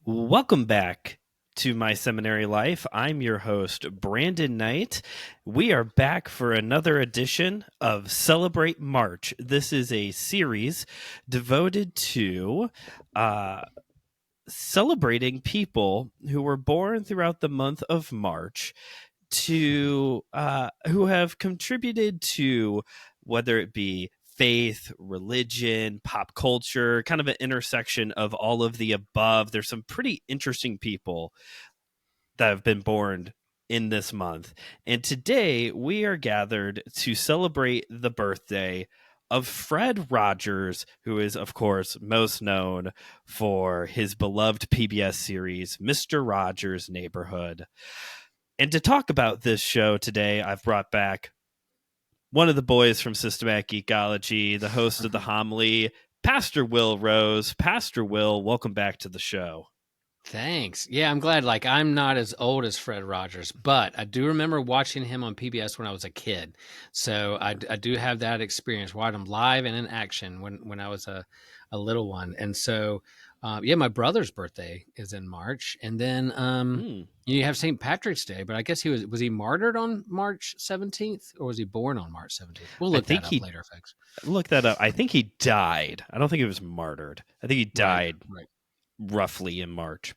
Welcome back to My Seminary Life. I'm your host, Brandon Knight. We are back for another edition of Celebrate March. This is a series devoted to celebrating people who were born throughout the month of March to who have contributed to whether it be faith, religion, pop culture, kind of an intersection of all of the above. There's some pretty interesting people that have been born in this month. And today we are gathered to celebrate the birthday of Fred Rogers, who is, of course, most known for his beloved PBS series, Mr. Rogers' Neighborhood. And to talk about this show today, I've brought back one of the boys from Systematic Geekology, the host of the homily, Pastor Will Rose. Pastor Will, welcome back to the show. Thanks. Yeah, I'm glad. I'm not as old as Fred Rogers, but I do remember watching him on PBS when I was a kid. So I do have that experience, watching him live and in action when I was a little one. And so, my brother's birthday is in March, and then you have St. Patrick's Day. But I guess was he martyred on March 17th, or was he born on March 17th? We'll look that up later, folks. Look that up. I think he died. I don't think he was martyred. I think he died. Right. Roughly in March.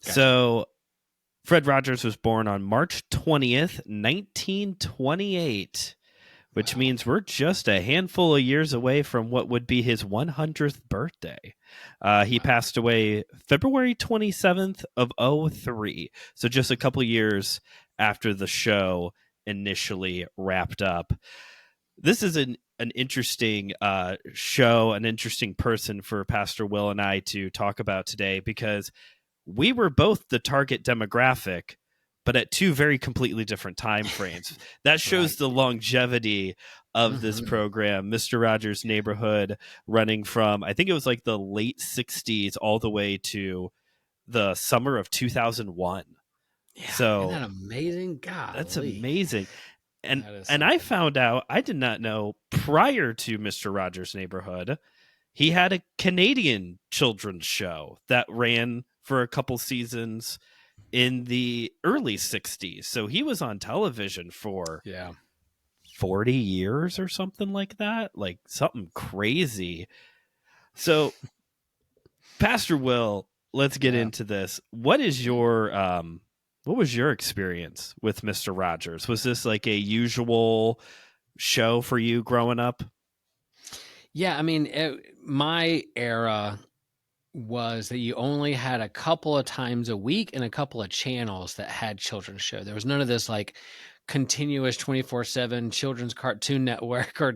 Gotcha. So Fred Rogers was born on March 20th, 1928, which means we're just a handful of years away from what would be his 100th birthday. He passed away February 27th of 2003. So just a couple years after the show initially wrapped up. This is an interesting show, an interesting person for Pastor Will and I to talk about today, because we were both the target demographic, but at two very completely different time frames. That shows the longevity of this program, Mr. Rogers' Neighborhood, running from, I think it was like the late 60s all the way to the summer of 2001. Yeah, so isn't that amazing? God, that's amazing. And I found out, I did not know, prior to Mr. Rogers' Neighborhood, he had a Canadian children's show that ran for a couple seasons in the early 60s. So he was on television for 40 years or something like that, like something crazy. So, Pastor Will, let's get into this. What was your experience with Mr. Rogers? Was this like a usual show for you growing up? Yeah, I mean, my era was that you only had a couple of times a week and a couple of channels that had children's show. There was none of this like continuous 24/7 children's cartoon network or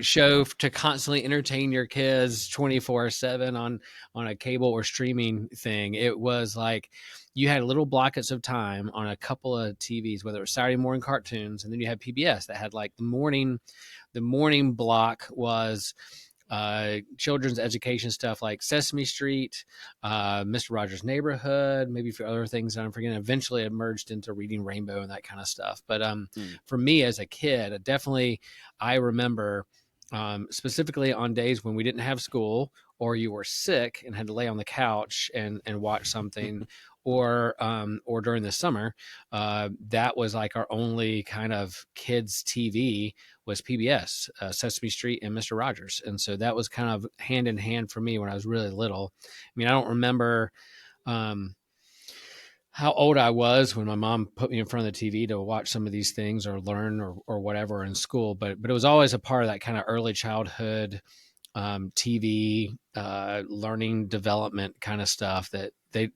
show to constantly entertain your kids 24/7 on a cable or streaming thing. It was like you had little blockets of time on a couple of TVs, whether it was Saturday morning cartoons, and then you had PBS that had like the morning block was children's education stuff like Sesame Street, Mr. Rogers' Neighborhood, maybe a few other things that I'm forgetting. Eventually, it merged into Reading Rainbow and that kind of stuff. But for me as a kid, I remember specifically on days when we didn't have school or you were sick and had to lay on the couch and watch something. Or during the summer, that was like our only kind of kids TV was PBS, Sesame Street and Mr. Rogers. And so that was kind of hand in hand for me when I was really little. I mean, I don't remember how old I was when my mom put me in front of the TV to watch some of these things or learn or whatever in school. But it was always a part of that kind of early childhood TV learning development kind of stuff that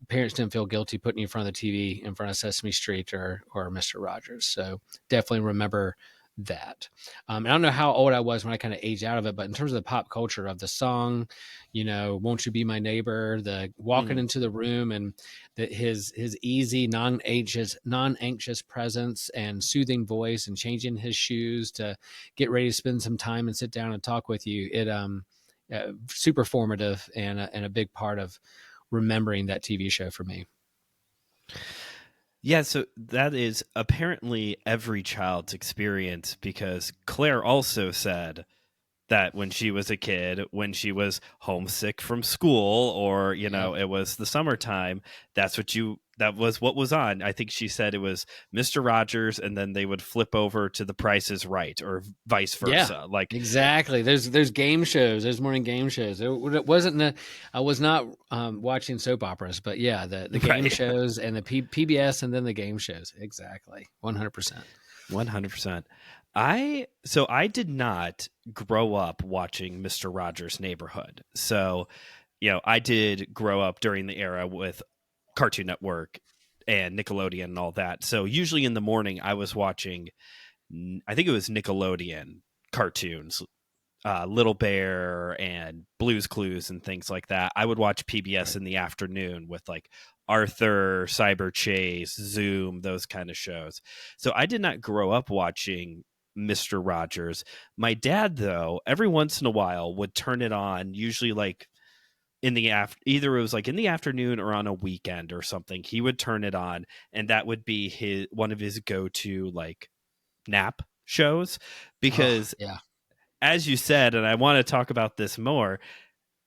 parents didn't feel guilty putting you in front of the TV in front of Sesame Street or Mr. Rogers. So definitely remember that. I don't know how old I was when I kind of aged out of it, but in terms of the pop culture of the song, Won't You Be My Neighbor, the walking into the room and his easy, non-anxious presence and soothing voice and changing his shoes to get ready to spend some time and sit down and talk with you. It super formative and a big part of remembering that TV show for me. Yeah, so that is apparently every child's experience, because Claire also said that when she was a kid, when she was homesick from school, or Yep. it was the summertime, that was what was on. I think she said it was Mr. Rogers, and then they would flip over to The Price is Right, or vice Yeah, versa. Like, exactly. There's game shows. There's morning game shows. It wasn't. I was not watching soap operas, but yeah, the game right. shows and the PBS and then the game shows. Exactly, 100%. 100%. I did not grow up watching Mr. Rogers' Neighborhood. So, I did grow up during the era with Cartoon Network and Nickelodeon and all that. So usually in the morning I was watching, I think it was Nickelodeon cartoons, Little Bear and Blue's Clues and things like that. I would watch PBS Right. in the afternoon with like Arthur, Cyber Chase, Zoom, those kind of shows. So I did not grow up watching Mr. Rogers. My dad, though, every once in a while would turn it on, usually like in the either it was like in the afternoon or on a weekend or something. He would turn it on, and that would be one of his go-to like nap shows, Oh because yeah. as you said, and I want to talk about this more,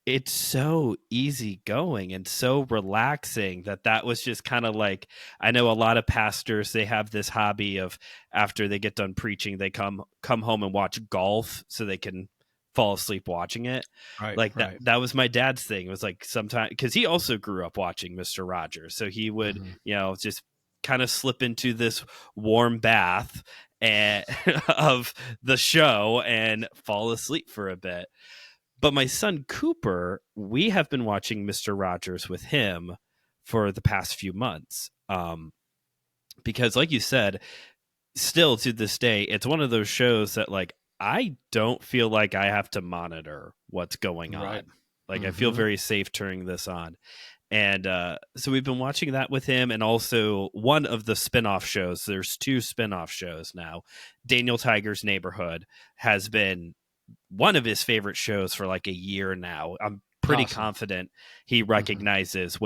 it's so easygoing and so relaxing that was just kind of like, I know a lot of pastors, they have this hobby of, after they get done preaching, they come home and watch golf so they can fall asleep watching it. Right. Like that Right. that was my dad's thing. It was like, sometimes, because he also grew up watching Mr. Rogers, so he would Hmm. just kind of slip into this warm bath and of the show and fall asleep for a bit. But my son Cooper, we have been watching Mr. Rogers with him for the past few months. Because, like you said, still to this day, it's one of those shows that, like, I don't feel like I have to monitor what's going Right. on. Like, I feel Hmm. very safe turning this on. And so we've been watching that with him, and also one of the spin-off shows. There's two spin-off shows now. Daniel Tiger's Neighborhood has been one of his favorite shows for like a year now. I'm pretty Awesome. confident he Hmm. recognizes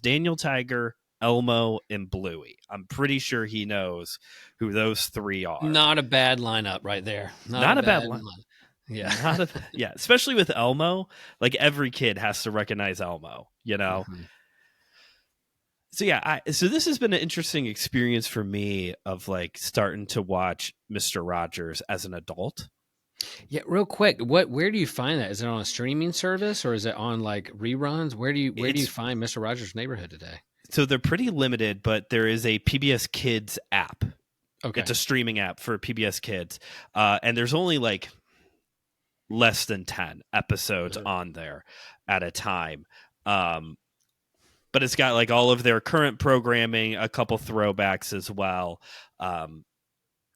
Daniel Tiger, Elmo, and Bluey. I'm pretty sure he knows who those three are. Not a bad lineup right there. Not a Not a bad bad one. line. Yeah. Not a Yeah, especially with Elmo. Like, every kid has to recognize Elmo. Hmm. So yeah, so this has been an interesting experience for me of like starting to watch Mr. Rogers as an adult. Yeah, real quick, where do you find that? Is it on a streaming service or is it on like reruns? Where do you It's find Mr. Rogers' Neighborhood today? So they're pretty limited, but there is a PBS Kids app. It's Okay. a streaming app for PBS Kids, and there's only like less than 10 episodes Uh, on there at a time. Um, but it's got like all of their current programming, a couple throwbacks as well. Um,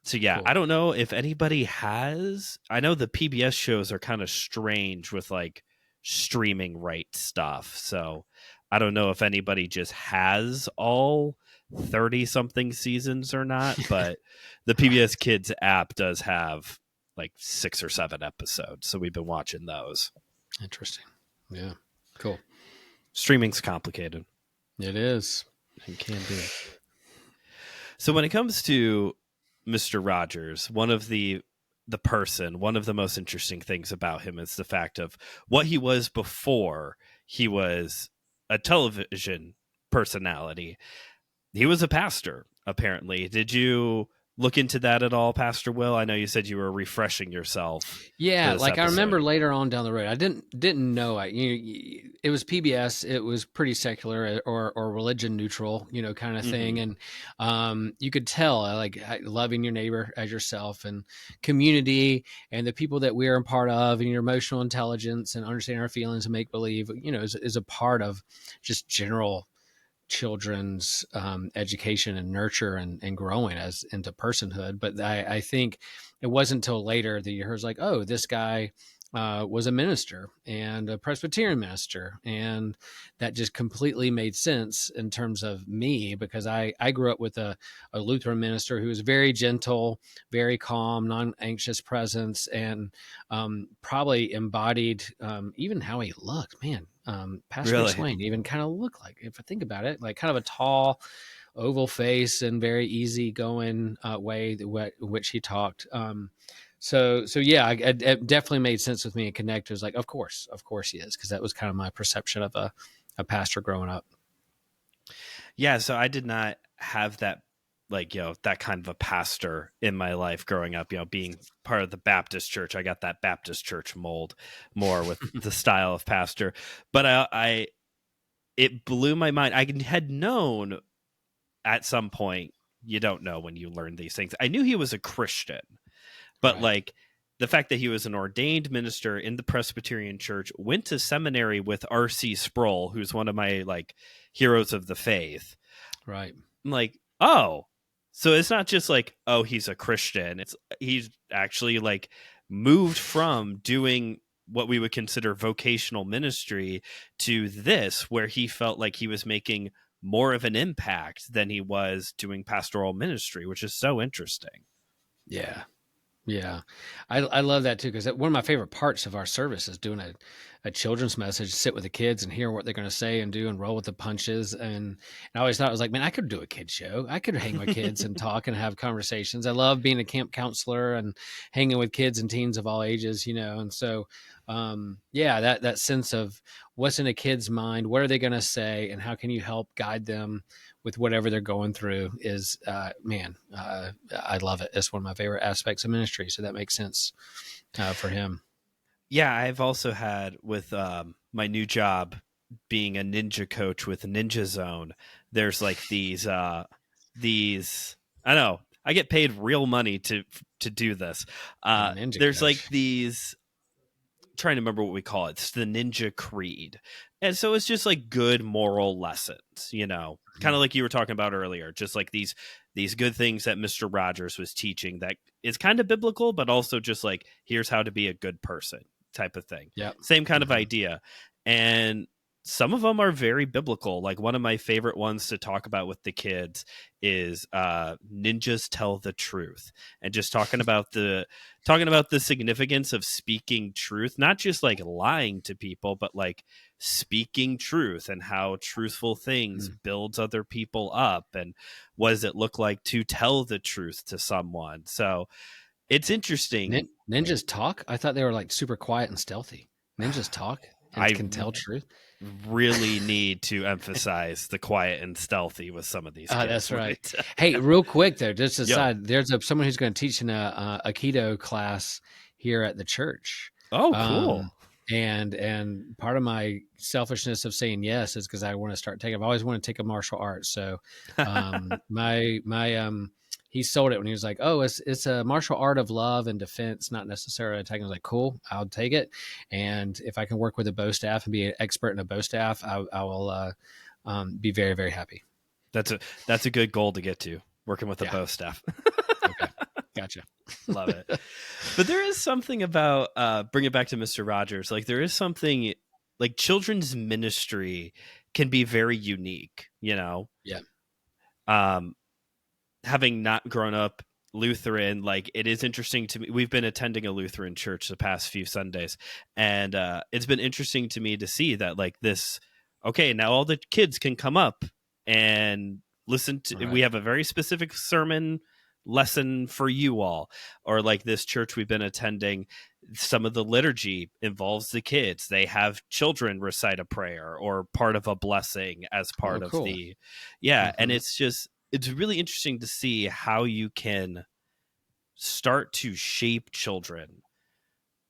so yeah, Cool. I don't know if anybody has. I know the PBS shows are kind of strange with like streaming right stuff. So I don't know if anybody just has all 30 something seasons or not, but the Right. PBS Kids app does have like 6 or 7 episodes. So we've been watching those. Interesting. Yeah. Cool. Streaming's complicated It is. and can be. So when it comes to Mr. Rogers, one of the most interesting things about him is the fact of what he was before he was a television personality. He was a pastor, apparently. Did you look into that at all, Pastor Will? I know you said you were refreshing yourself for Yeah, this like I episode. remember later on down the road, I didn't know. It was PBS. It was pretty secular or religion neutral, kind of Mm-hmm. thing. And you could tell, loving your neighbor as yourself and community and the people that we are a part of, and your emotional intelligence and understanding our feelings and make believe, is a part of just general children's education and nurture and growing as into personhood. But I think it wasn't until later that you heard like, oh, this guy was a minister and a Presbyterian minister. And that just completely made sense in terms of me because I grew up with a Lutheran minister who was very gentle, very calm, non anxious presence, and probably embodied even how he looked. Man, Pastor Really? McSwain even kind of looked like, if I think about it, like kind of a tall, oval face and very easygoing way which he talked. So yeah, it definitely made sense with me and connect. It was like, of course he is, because that was kind of my perception of a pastor growing up. Yeah, so I did not have that, like, that kind of a pastor in my life growing up, being part of the Baptist church. I got that Baptist church mold more with the style of pastor. But I it blew my mind. I had known at some point, you don't know when you learn these things. I knew he was a Christian, but Right, like the fact that he was an ordained minister in the Presbyterian Church, went to seminary with R.C. Sproul, who's one of my like heroes of the faith. right. I'm like, oh, so it's not just like, oh, he's a Christian. It's he's actually like moved from doing what we would consider vocational ministry to this, where he felt like he was making more of an impact than he was doing pastoral ministry, which is so interesting. Yeah. Yeah, I love that too, because one of my favorite parts of our service is doing a children's message, sit with the kids and hear what they're going to say and do and roll with the punches. And I always thought, I was like, man, I could do a kid show. I could hang with kids and talk and have conversations. I love being a camp counselor and hanging with kids and teens of all ages, And so, yeah, that sense of what's in a kid's mind, what are they going to say, and how can you help guide them with whatever they're going through is, man, I love it. It's one of my favorite aspects of ministry. So that makes sense for him. Yeah, I've also had with my new job being a ninja coach with Ninja Zone. There's like these I don't know. I get paid real money to do this. A ninja There's like coach. these, trying to remember what we call it. It's the Ninja Creed. And so it's just like good moral lessons, kind Mhm. of like you were talking about earlier, just like these good things that Mr. Rogers was teaching that is kind of biblical, but also just like here's how to be a good person type of thing. Yep. Same kind of Hmm. idea. And some of them are very biblical. Like one of my favorite ones to talk about with the kids is ninjas tell the truth, and just talking about the significance of speaking truth, not just like lying to people, but like speaking truth, and how truthful things builds other people up, and what does it look like to tell the truth to someone. So it's interesting. Ninjas talk. I thought they were like super quiet and stealthy. Ninjas talk and I can tell truth. really need to emphasize the quiet and stealthy with some of these kids. That's Let me right. tell Hey, you. real quick there, just Yo. aside, there's someone who's going to teach in a keto class here at the church. Oh, Um, cool. and part of my selfishness of saying yes is because I want to start taking. I've always wanted to take a martial arts. So, my he sold it when he was like, "Oh, it's a martial art of love and defense, not necessarily attacking." I was like, "Cool, I'll take it." And if I can work with a bow staff and be an expert in a bow staff, I will be very, very happy. That's a good goal to get to, working with a Yeah. bow staff. Okay. Gotcha. Love it. But there is something about bring it back to Mr. Rogers. Like there is something like children's ministry can be very unique. Yeah. Um, having not grown up Lutheran, like it is interesting to me. We've been attending a Lutheran church the past few Sundays, and it's been interesting to me to see that like this. Okay, now all the kids can come up and listen to. We Right. have a very specific sermon lesson for you all, or like this church we've been attending. Some of the liturgy involves the kids. They have children recite a prayer or part of a blessing as Oh, part of cool. the, yeah, and Hmm. it's really interesting to see how you can start to shape children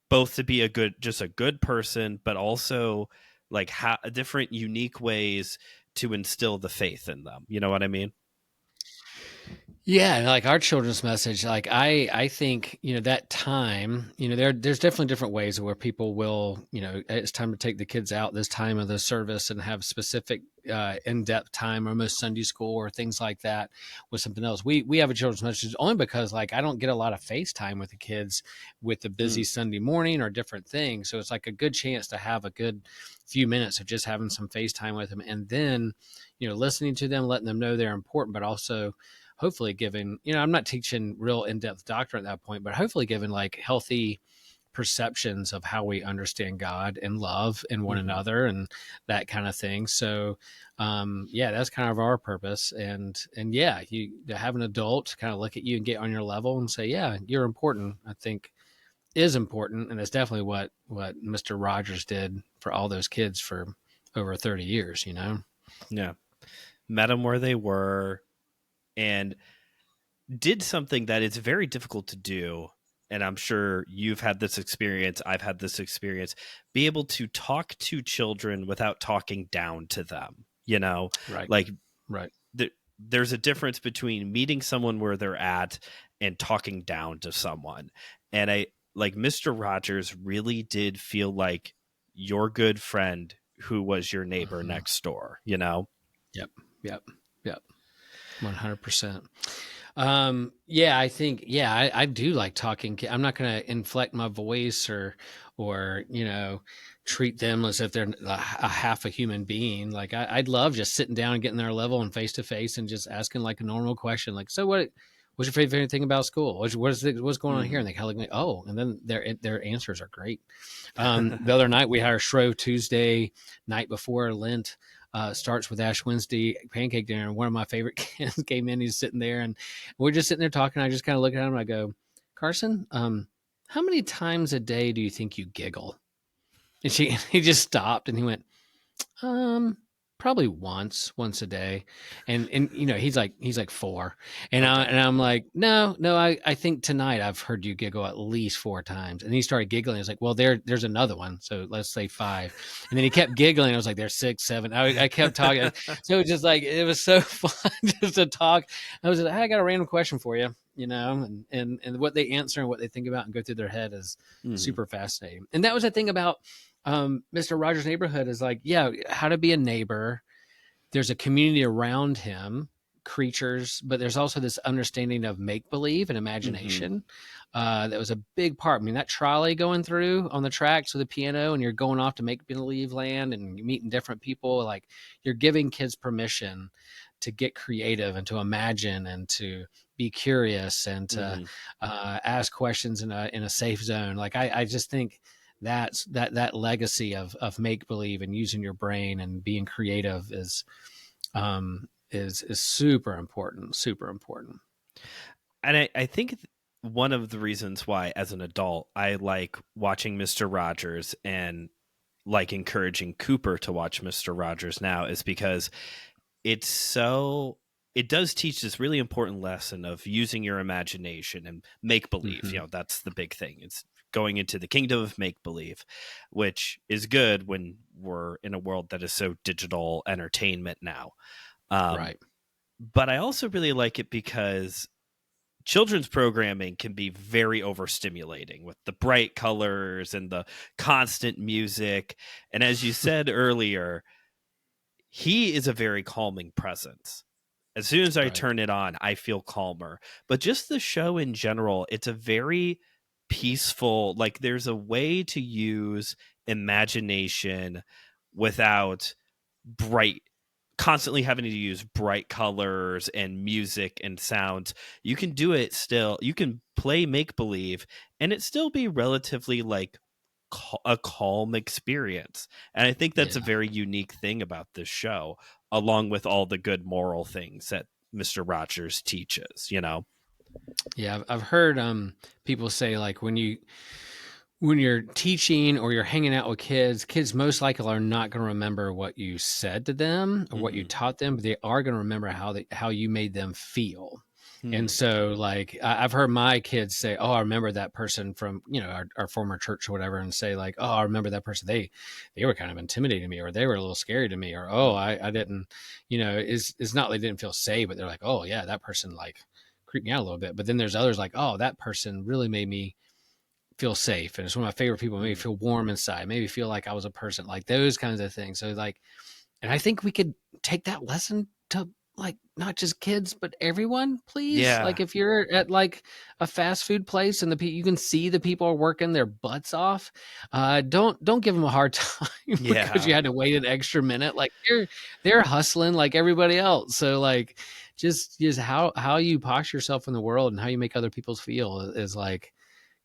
both to be just a good person, but also like how different unique ways to instill the faith in them. You know what I mean? Yeah, and like our children's message, like I think, that time, there's definitely different ways where people will, it's time to take the kids out this time of the service and have specific in-depth time, or most Sunday school or things like that with something else. We have a children's message only because like I don't get a lot of FaceTime with the kids with the busy Mm. Sunday morning or different things. So it's like a good chance to have a good few minutes of just having some FaceTime with them, and then, listening to them, letting them know they're important, but also hopefully giving, I'm not teaching real in-depth doctrine at that point, but hopefully giving like healthy perceptions of how we understand God and love in one Hmm. another and that kind of thing. So, yeah, that's kind of our purpose. And yeah, you to have an adult kind of look at you and get on your level and say, yeah, you're important. I think is important, and it's definitely what Mr. Rogers did for all those kids for over 30 years. Yeah. Met them where they were and did something that is very difficult to do. And I'm sure you've had this experience. I've had this experience. Be able to talk to children without talking down to them. Right, Like right. there's a difference between meeting someone where they're at and talking down to someone. And I like Mr. Rogers really did feel like your good friend who was your neighbor Mhm. next door, Yep, yep, yep. 100%. Yeah, I think, yeah, I do like talking. I'm not going to inflect my voice or, treat them as if they're a half a human being. Like I'd love just sitting down and getting their level and face to face and just asking like a normal question. Like, so what's your favorite thing about school? What's going on here? And Mm-hmm. they kind of look like, oh, and then their answers are great. The other night we had our Shrove Tuesday night before Lent. Starts with Ash Wednesday pancake dinner. And one of my favorite kids came in. He's sitting there, and we're just sitting there talking. I just kind of look at him and I go, Carson, how many times a day do you think you giggle? And he just stopped and he went, um, probably once a day. And he's like 4. And Okay. I'm like, no, I think tonight I've heard you giggle at least 4 times. And he started giggling. I was like, well, there's another one. So let's say 5. And then he kept giggling. I was like, there's 6, 7. I kept talking. So it was just like, it was so fun just to talk. I was like, hey, I got a random question for you, and what they answer and what they think about and go through their head is Mm-hmm. super fascinating. And that was the thing about Mr. Rogers' Neighborhood is like, yeah, how to be a neighbor. There's a community around him, creatures, but there's also this understanding of make believe and Mm-hmm. imagination. That was a big part. I mean, that trolley going through on the tracks with the piano, and you're going off to make believe land, and you're meeting different people. Like you're giving kids permission to get creative and to imagine and to be curious and to Mm-hmm. ask questions in a safe zone. Like I just think that legacy of make believe and using your brain and being creative is super important, super important. And I think one of the reasons why, as an adult, I like watching Mr. Rogers and like encouraging Cooper to watch Mr. Rogers now is because it does teach this really important lesson of using your imagination and make believe. Mm-hmm. That's the big thing. It's going into the kingdom of make believe, which is good when we're in a world that is so digital entertainment now. Um, Right. but I also really like it because children's programming can be very overstimulating with the bright colors and the constant music. And as you said earlier, he is a very calming presence. As soon as I Right. turn it on, I feel calmer. But just the show in general, it's a very peaceful, like there's a way to use imagination without bright constantly having to use bright colors and music and sounds. You can do it still. You can play make believe and it still be relatively like a calm experience. And I think that's a Yeah. very unique thing about this show, along with all the good moral things that Mr. Rogers teaches. Yeah. I've heard people say like when you're teaching or you're hanging out with kids most likely are not going to remember what you said to them or what you Mm-hmm. taught them, but they are going to remember how you made them feel. And Hmm. so, like, I've heard my kids say, "Oh, I remember that person from our former church or whatever," and say like, "Oh, I remember that person. They were kind of intimidating me, or they were a little scary to me, or oh, I didn't, it's not like they didn't feel safe, but they're like, oh yeah, that person like creeped me out a little bit. But then there's others like, oh, that person really made me feel safe, and it's one of my favorite people. Made me Hmm. feel warm inside, made me feel like I was a person, like those kinds of things. So like, and I think we could take that lesson to like not just kids but everyone, please. Yeah. Like if you're at like a fast food place and you can see the people are working their butts off, don't give them a hard time because you Yeah. had to wait an extra minute. Like they're hustling like everybody else. So like just how you posture yourself in the world and how you make other people feel is like,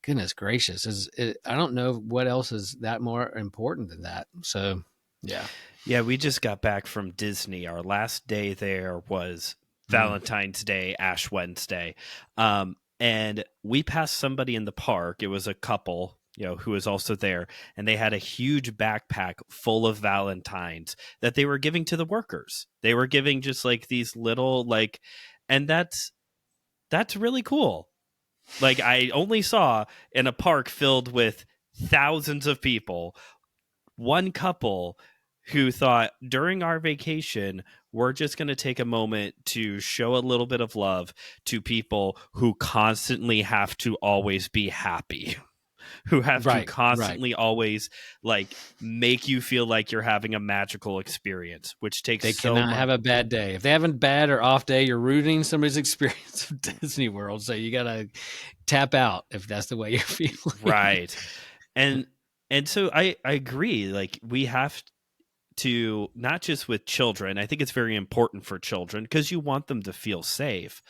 goodness gracious, I don't know what else is that more important than that. So yeah. Yeah, we just got back from Disney. Our last day there was Mm. Valentine's Day, Ash Wednesday. and we passed somebody in the park. It was a couple, who was also there, and they had a huge backpack full of Valentines that they were giving to the workers. They were giving just like these little and that's really cool. Like, I only saw in a park filled with thousands of people, one couple who thought during our vacation, we're just going to take a moment to show a little bit of love to people who constantly have to always be happy, who have to Right, right. constantly always make you feel like you're having a magical experience, which takes They so cannot much. have a bad day. If they have a bad or off day, you're ruining somebody's experience of Disney World. So you got to tap out if that's the way you're feeling. Right. And so I agree. Like, we have to, not just with children. I think it's very important for children because you want them to feel safe,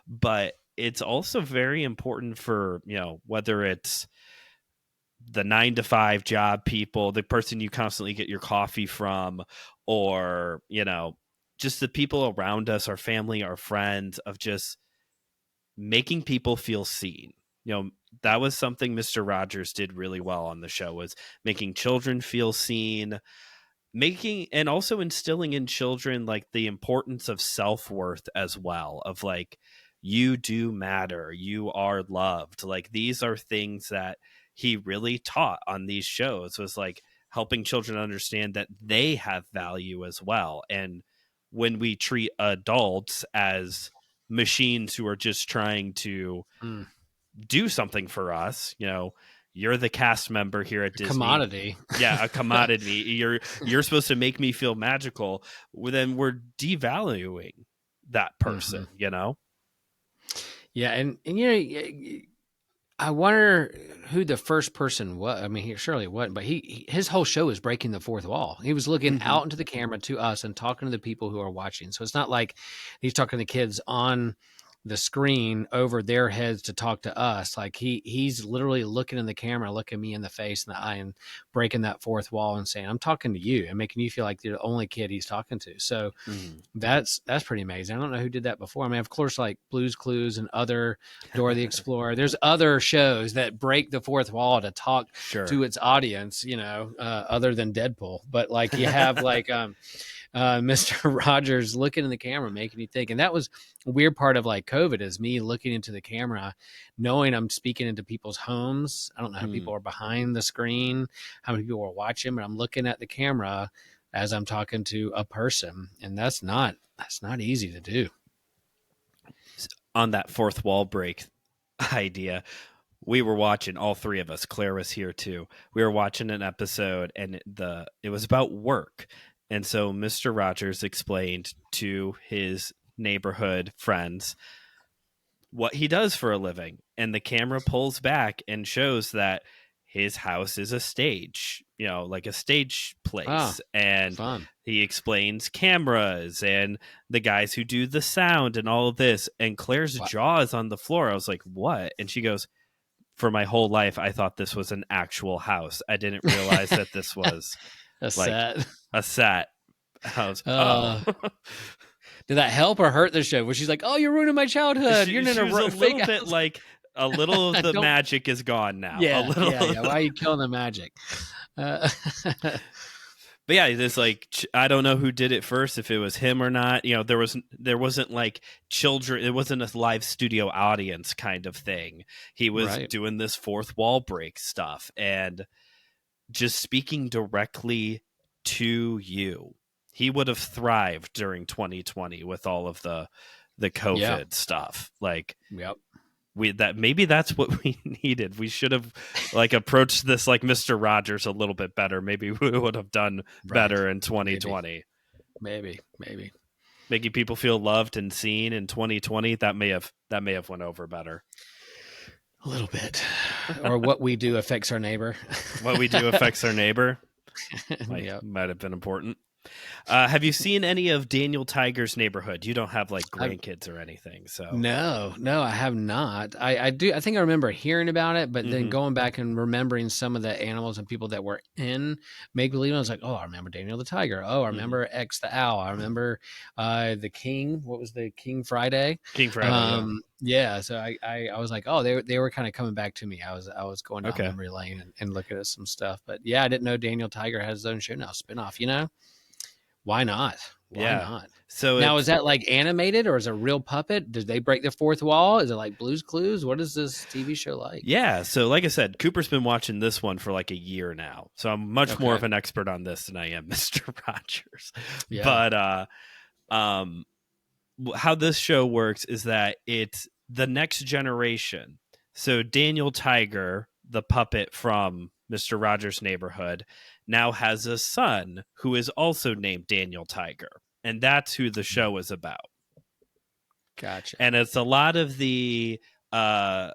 but it's also very important for, whether it's the 9 to 5 job people, the person you constantly get your coffee from, or, just the people around us, our family, our friends, of just making people feel seen. That was something Mr. Rogers did really well on the show, was making children feel seen, making and also instilling in children the importance of self-worth as well, of you do matter, you are loved. These are things that he really taught on these shows, was helping children understand that they have value as well. And when we treat adults as machines who are just trying to Mm, do something for us, you're the cast member here at a Disney. commodity. Yeah, a commodity. You're supposed to make me feel magical. Well, then we're devaluing that Hmm. person, Yeah, and I wonder who the first person was. I mean, he surely wasn't, but his whole show is breaking the fourth wall. He was looking Mm-hmm. out into the camera to us and talking to the people who are watching. So it's not like he's talking to kids on the screen over their heads to talk to us. Like he's literally looking in the camera, looking me in the face and the eye, and breaking that fourth wall and saying, "I'm talking to you," and making you feel like you're the only kid he's talking to. So Mm-hmm. that's pretty amazing. I don't know who did that before. I mean, of course, like Blue's Clues and other Dora the Explorer. There's other shows that break the fourth wall to talk Sure. to its audience, other than Deadpool. But like you have Mr. Rogers looking in the camera, making you think. And that was a weird part of like COVID, is me looking into the camera, knowing I'm speaking into people's homes. I don't know how Mm. people are behind the screen, how many people are watching, but I'm looking at the camera as I'm talking to a person. And that's not easy to do. On that fourth wall break idea, we were watching, all three of us, Claire was here too. We were watching an episode, and it was about work. And so Mr. Rogers explained to his neighborhood friends what he does for a living, and the camera pulls back and shows that his house is a stage, like a stage Ah, place. And fun. he explains cameras and the guys who do the sound and all of this, and Claire's Wow. jaw is on the floor. I was like, what? And she goes, for my whole life I thought this was an actual house. I didn't realize that this was A like set. a set. I was, oh. Uh, did that help or hurt the show? Where she's like, "Oh, you're ruining my childhood. You're in She was a a fake little bit house." like, a little of the Don't. magic is gone now. A Yeah, little. yeah, yeah. Why are you killing the magic? Uh, But yeah, there's I don't know who did it first, if it was him or not. There wasn't like children. It wasn't a live studio audience kind of thing. He was right. doing this fourth wall break stuff and just speaking directly to you. He would have thrived during 2020 with all of the Yeah. COVID stuff. Yep. Maybe that's what we needed. We should have approached this like Mr. Rogers a little bit better. Maybe we would have done Right. better in Maybe. 2020. Maybe. Making people feel loved and seen in 2020, that may have went over better. A little bit. Or what we do affects our neighbor. What we do affects our neighbor. Yep. Might have been important. Have you seen any of Daniel Tiger's Neighborhood? You don't have grandkids or anything, so No, I have not. I do. I think I remember hearing about it, but then Mhm. going back and remembering some of the animals and people that were in Make Believe, I was like, oh, I remember Daniel the Tiger. Oh, I Mhm. remember X the Owl. I remember the King. What was the King Friday? King Friday. Yeah, so I was like, oh, they were kind of coming back to me. I was going down Okay. memory lane and looking at some stuff. But yeah, I didn't know Daniel Tiger has his own show now, spinoff. Why not? Why Yeah. not? So Now, is it's that like animated or is it a real puppet? Did they break the fourth wall? Is it like Blue's Clues? What is this TV show like? yeah, so like I said, Cooper's been watching this one for like a year now. So I'm much more Okay. of an expert on this than I am Mr. Rogers. Yeah. But um how this show works is that it's the next generation. So Daniel Tiger, the puppet from Mr. Rogers' Neighborhood, now has a son who is also named Daniel Tiger. And that's who the show is about. Gotcha. And it's a lot of the uh,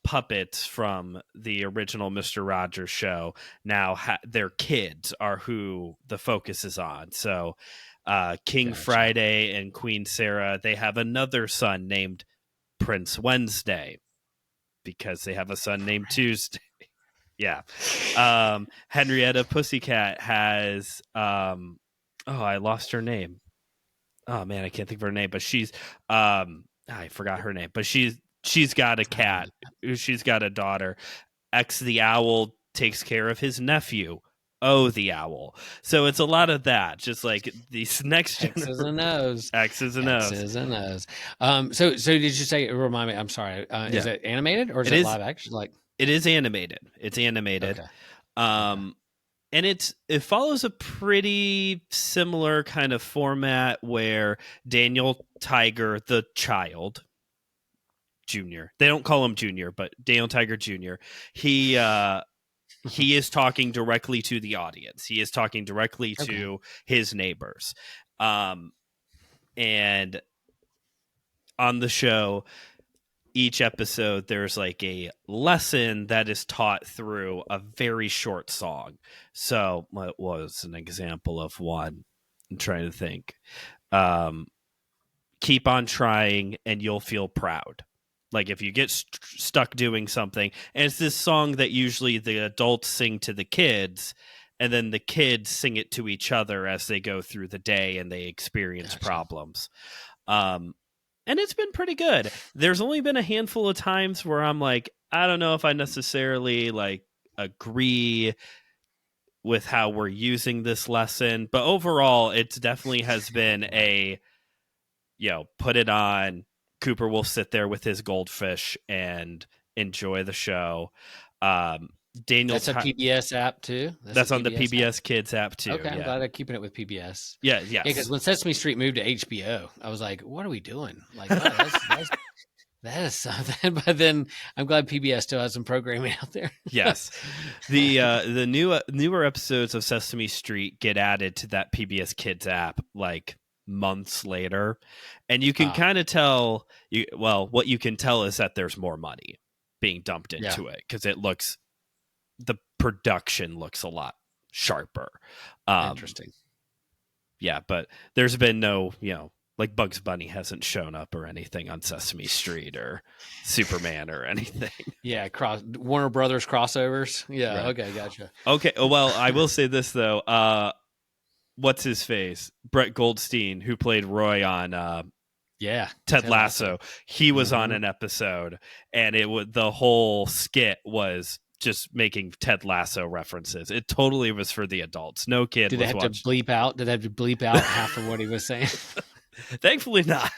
puppets from the original Mr. Rogers show. Now, their kids are who the focus is on. So, King Gotcha. Friday and Queen Sarah, they have another son named Prince Wednesday because they have a son named Tuesday. Yeah. Henrietta Pussycat has, oh, I lost her name. Oh man, I can't think of her name, but I forgot her name, but she's got a cat. She's got a daughter. X the owl takes care of his nephew. Oh, the owl. So it's a lot of that, just like these next X's generation and O's. X's and O's. X's and O's. So did you say? Remind me. I'm sorry. Is Yeah, it animated or is it it is. live action? Like, It is animated. It's animated. okay, okay, Um, and it follows a pretty similar kind of format where Daniel Tiger, the child, Junior. They don't call him Junior, but Daniel Tiger Junior. He is talking directly to the audience. He is talking directly okay, to his neighbors. Um, and on the show, each episode there's like a lesson that is taught through a very short song. So, what was an example of one? I'm trying to think. Um, Keep on trying and you'll feel proud. Like if you get stuck doing something, and it's this song that usually the adults sing to the kids, and then the kids sing it to each other as they go through the day and they experience gotcha. problems. Um, and it's been pretty good. There's only been a handful of times where I'm like, I don't know if I necessarily like agree with how we're using this lesson, but overall, it definitely has been a put it on. Cooper will sit there with his goldfish and enjoy the show. Um, Daniel, That's a PBS app too. That's a that's on the PBS app. PBS Kids app too. Okay, I'm Yeah, glad they're keeping it with PBS. yeah, Yeah, because yes, when Sesame Street moved to HBO, I was like, "What are we doing?" Like, wow, that is something. But then I'm glad PBS still has some programming out there. yes. The newer episodes of Sesame Street get added to that PBS Kids app like months later, and you can Ah, kind of tell. What you can tell is that there's more money being dumped yeah, into it because the production looks a lot sharper. Um, interesting. yeah, but there's been no, like Bugs Bunny hasn't shown up or anything on Sesame Street or Superman or anything. Yeah, Warner Brothers crossovers. Yeah, Right. okay, gotcha. Okay. Well, I will say this though. What's his face? Brett Goldstein, who played Roy on Yeah, Ted Ted Lasso. Lasso. He was on Hmm. an episode, and the whole skit was just making Ted Lasso references. It totally was for the adults. No kid Did they was have to watching. bleep out? Did they have to bleep out half of what he was saying? Thankfully, not.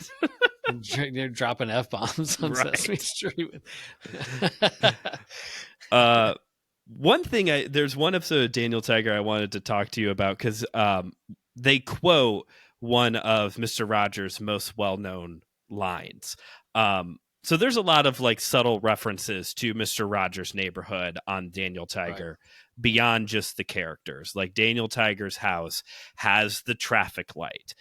They're dropping f bombs on Sesame Right. Street. Uh, One thing there's one episode of Daniel Tiger I wanted to talk to you about because they quote one of Mr. Rogers' most well-known lines. So there's a lot of like subtle references to Mr. Rogers' Neighborhood on Daniel Right, Tiger beyond just the characters. Like Daniel Tiger's house has the traffic light.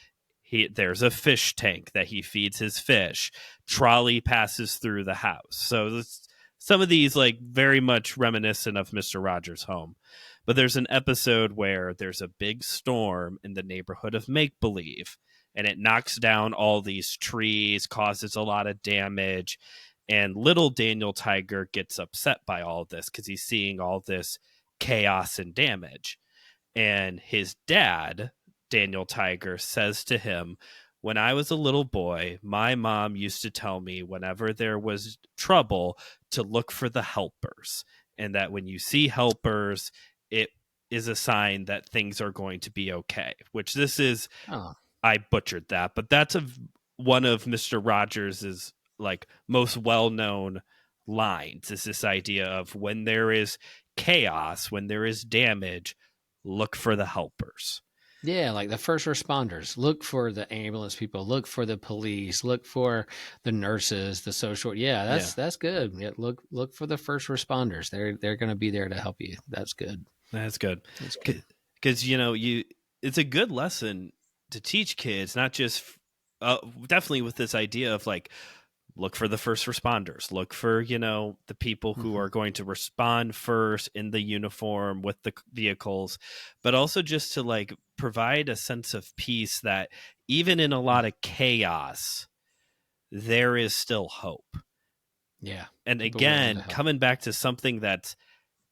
There's a fish tank that he feeds his fish. Trolley passes through the house. So some of these like very much reminiscent of Mr. Rogers' home. But there's an episode where there's a big storm in the neighborhood of Make Believe, and it knocks down all these trees, causes a lot of damage, and little Daniel Tiger gets upset by all of this because he's seeing all this chaos and damage. And his dad, Daniel Tiger, says to him, when I was a little boy, my mom used to tell me whenever there was trouble to look for the helpers, and that when you see helpers, it is a sign that things are going to be okay. Which this is, Oh, I butchered that, but that's one of Mr. Rogers's like most well-known lines, is this idea of when there is chaos, when there is damage, look for the helpers. yeah, like the first responders. Look for the ambulance people. Look for the police. Look for the nurses. The social. Yeah, Yeah, that's good. Yeah, look for the first responders. They're going to be there to help you. That's good. that's good. That's good. Because you it's a good lesson to teach kids, not just definitely with this idea of like, look for the first responders, look for the people who Hmm. are going to respond first in the uniform with the vehicles, but also just to like provide a sense of peace that even in a lot of chaos there is still hope. Yeah, And people willing to again, help. coming back to something that's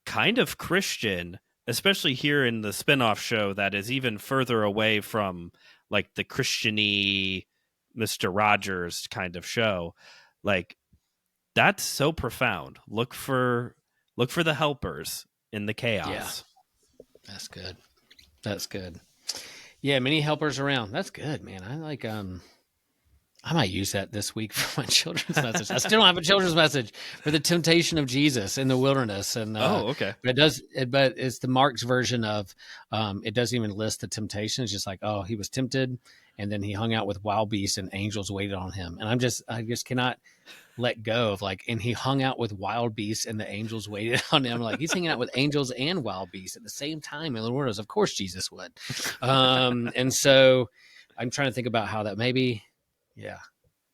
kind of Christian, especially here in the spin-off show that is even further away from like the Christiany Mr. Rogers kind of show. Like, that's so profound. Look for the helpers in the Yeah, chaos. that's good. That's good. Yeah, many helpers around. That's good, man. I like I might use that this week for my children's message. I still don't have a children's message for the temptation of Jesus in the wilderness, and Oh, okay. but it's the Mark's version of it doesn't even list the temptation. It's just like, oh, he was tempted, and then he hung out with wild beasts, and angels waited on him. And I just cannot let go of like, and he hung out with wild beasts, and the angels waited on him. Like he's hanging out with angels and wild beasts at the same time in the wilderness. Of course, Jesus would. And so I'm trying to think about how that maybe, yeah.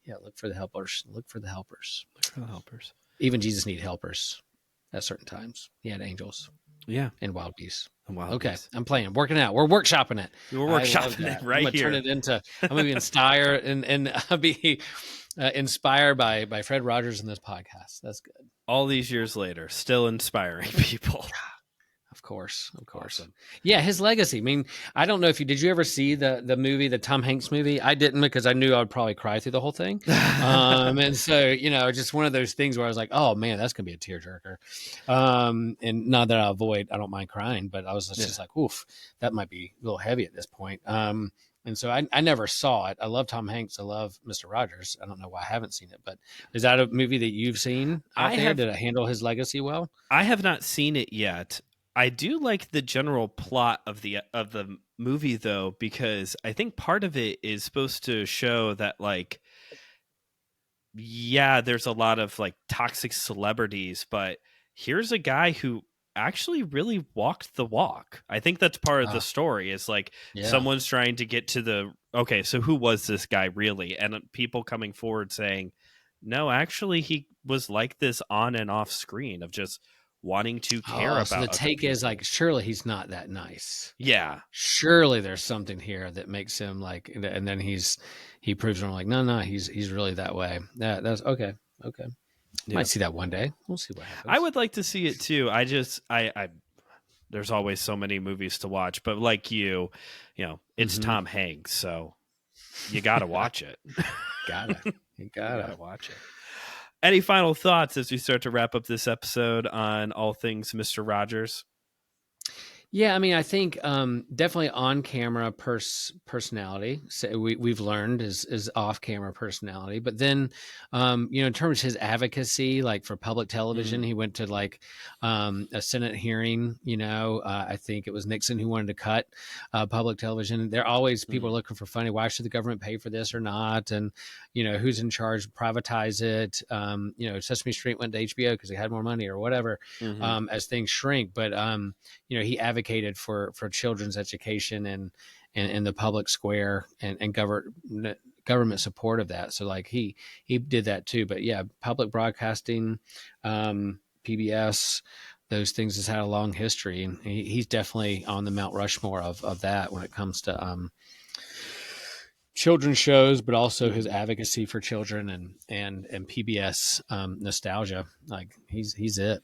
Yeah, look for the helpers. Look for the helpers. Look for the helpers. Even Jesus needed helpers at certain times. He had angels Yeah. and wild beasts. And wild Okay, beasts. I'm playing, working out. We're workshopping it. We're I love workshopping that. it I'm right gonna turn here. it into. I'm gonna be inspired and I'll be inspired by Fred Rogers in this podcast. That's good. All these years later, still inspiring people. Of course, of course. Awesome. Yeah, his legacy. I mean, I don't know if you did. You ever see the movie, the Tom Hanks movie? I didn't because I knew I would probably cry through the whole thing. And so just one of those things where I was like, oh man, that's gonna be a tearjerker. And not that I don't mind crying, but I was just like, oof, that might be a little heavy at this point. And so I never saw it. I love Tom Hanks. I love Mr. Rogers. I don't know why I haven't seen it, but is that a movie that you've seen out I there? have Did it handle his legacy well? I have not seen it yet. I do like the general plot of the movie though, because I think part of it is supposed to show that like, yeah, there's a lot of like toxic celebrities, but here's a guy who actually really walked the walk. I think that's part of the Uh, story, is like yeah. someone's trying to get to the okay, so who was this guy really? And people coming forward saying, no, actually he was like this on and off screen of just wanting to care Oh, so the about other take is like, people. surely he's not that nice. Yeah. Surely there's something here that makes him like, and then he proves them like, no, he's really that way. That's okay. Okay, Yeah. might see that one day. We'll see what I happens. would like to see it too. I there's always so many movies to watch, but like it's Hmm. Tom Hanks, so you got to watch it. Gotta, you You got gotta. to watch it. Any final thoughts as we start to wrap up this episode on all things Mr. Rogers? Yeah, I mean, I think definitely on camera personality. So we've learned is off camera personality, but then in terms of his advocacy, like for public television, Mm, he went to like a Senate hearing. I think it was Nixon who wanted to cut public television. There are always people mm, looking for funny. Why should the government pay for this or not? And who's in charge? Privatize it. Sesame Street went to HBO because they had more money or whatever. mm-hmm, As things shrink, but he advocated for children's education and in the public square and government support of that. So like he did that too. But yeah, public broadcasting, PBS, those things has had a long history, and he's definitely on the Mount Rushmore of that when it comes to children's shows, but also his mm-hmm. advocacy for children and PBS nostalgia. Like he's it.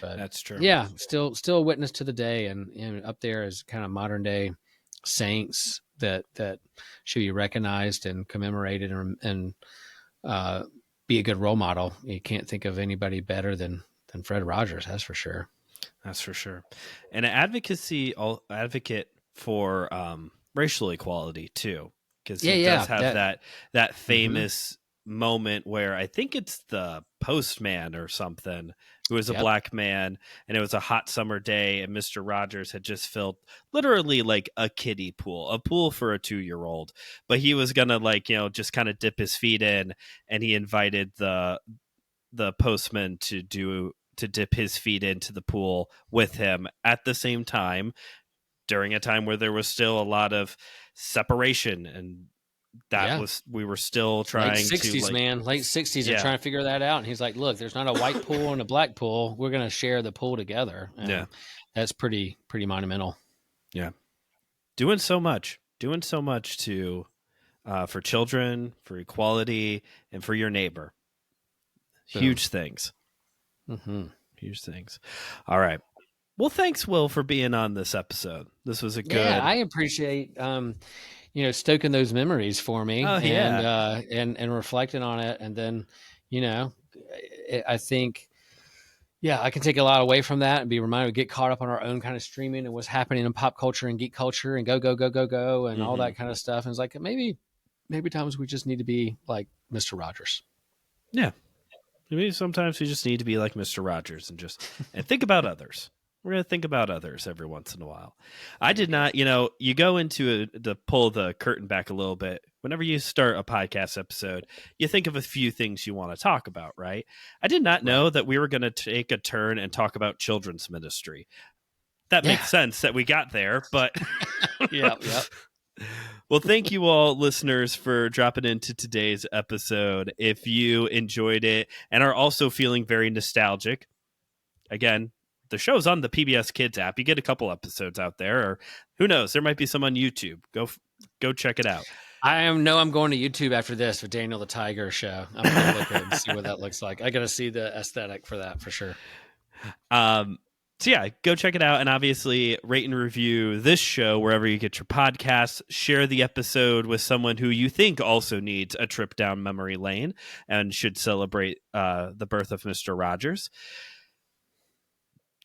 But That's true. yeah, still a witness to the day, and up there as kind of modern day saints that should be recognized and commemorated and be a good role model. You can't think of anybody better than Fred Rogers. That's for sure. That's for sure. And an advocate for racial equality too, because Yeah, he does yeah. have That. that Mm-hmm. famous moment where I think it's the postman or something who was a Yep. black man, and it was a hot summer day, and Mr. Rogers had just filled literally like a kiddie pool, a pool for a 2-year-old, but he was gonna like just kind of dip his feet in, and he invited the postman to dip his feet into the pool with him at the same time during a time where there was still a lot of separation, and that Yeah. was we were still Late trying to 60s, like man. Late 60s. They're yeah trying to figure that out. And he's like, look, there's not a white pool and a black pool. We're going to share the pool together. yeah And that's pretty monumental. yeah doing so much to for children, for equality, and for your neighbor. Boom. Huge things. Mm-hmm. Huge things. All right. Well, thanks, Will, for being on this episode. This was a Yeah, good. I appreciate stoking those memories for me Oh and yeah. and reflecting on it. And then, you know, I think, yeah, I can take a lot away from that and be reminded to get caught up on our own kind of streaming and what's happening in pop culture and geek culture and go and all hmm that kind of stuff. And it's like maybe times we just need to be like Mr. Rogers. Yeah. Maybe sometimes we just need to be like Mr. Rogers and think about others. We're going to think about others every once in a while. I There you did go. not, you go into to pull the curtain back a little bit. Whenever you start a podcast episode, you think of a few things you want to talk about, right? I did not Right. know that we were going to take a turn and talk about children's ministry. That Yeah. makes sense that we got there, but Yep. Yep. well, thank you all, listeners, for dropping into today's episode. If you enjoyed it and are also feeling very nostalgic, again, the show's on the PBS Kids app. You get a couple episodes out there, or who knows, there might be some on YouTube. Go check it out. I'm going to YouTube after this with Daniel the Tiger show. I'm gonna look at it and see what that looks like. I gotta see the aesthetic for that for sure. um, so yeah, go check it out, and obviously rate and review this show wherever you get your podcasts. Share the episode with someone who you think also needs a trip down memory lane and should celebrate the birth of Mr. Rogers.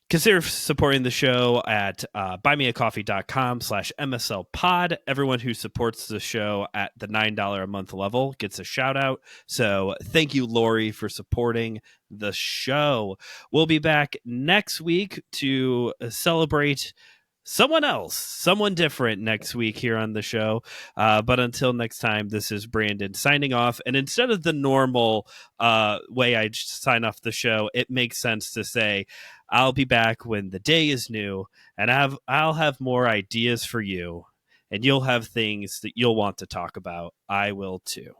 Consider supporting the show at buymeacoffee.com/MSLpod. Everyone who supports the show at the $9 a month level gets a shout out. So thank you, Lori, for supporting the show. We'll be back next week to celebrate someone else, someone different next week here on the show. But until next time, this is Brandon signing off. And instead of the normal way I sign off the show, it makes sense to say, I'll be back when the day is new, and I'll have more ideas for you, and you'll have things that you'll want to talk about. I will too.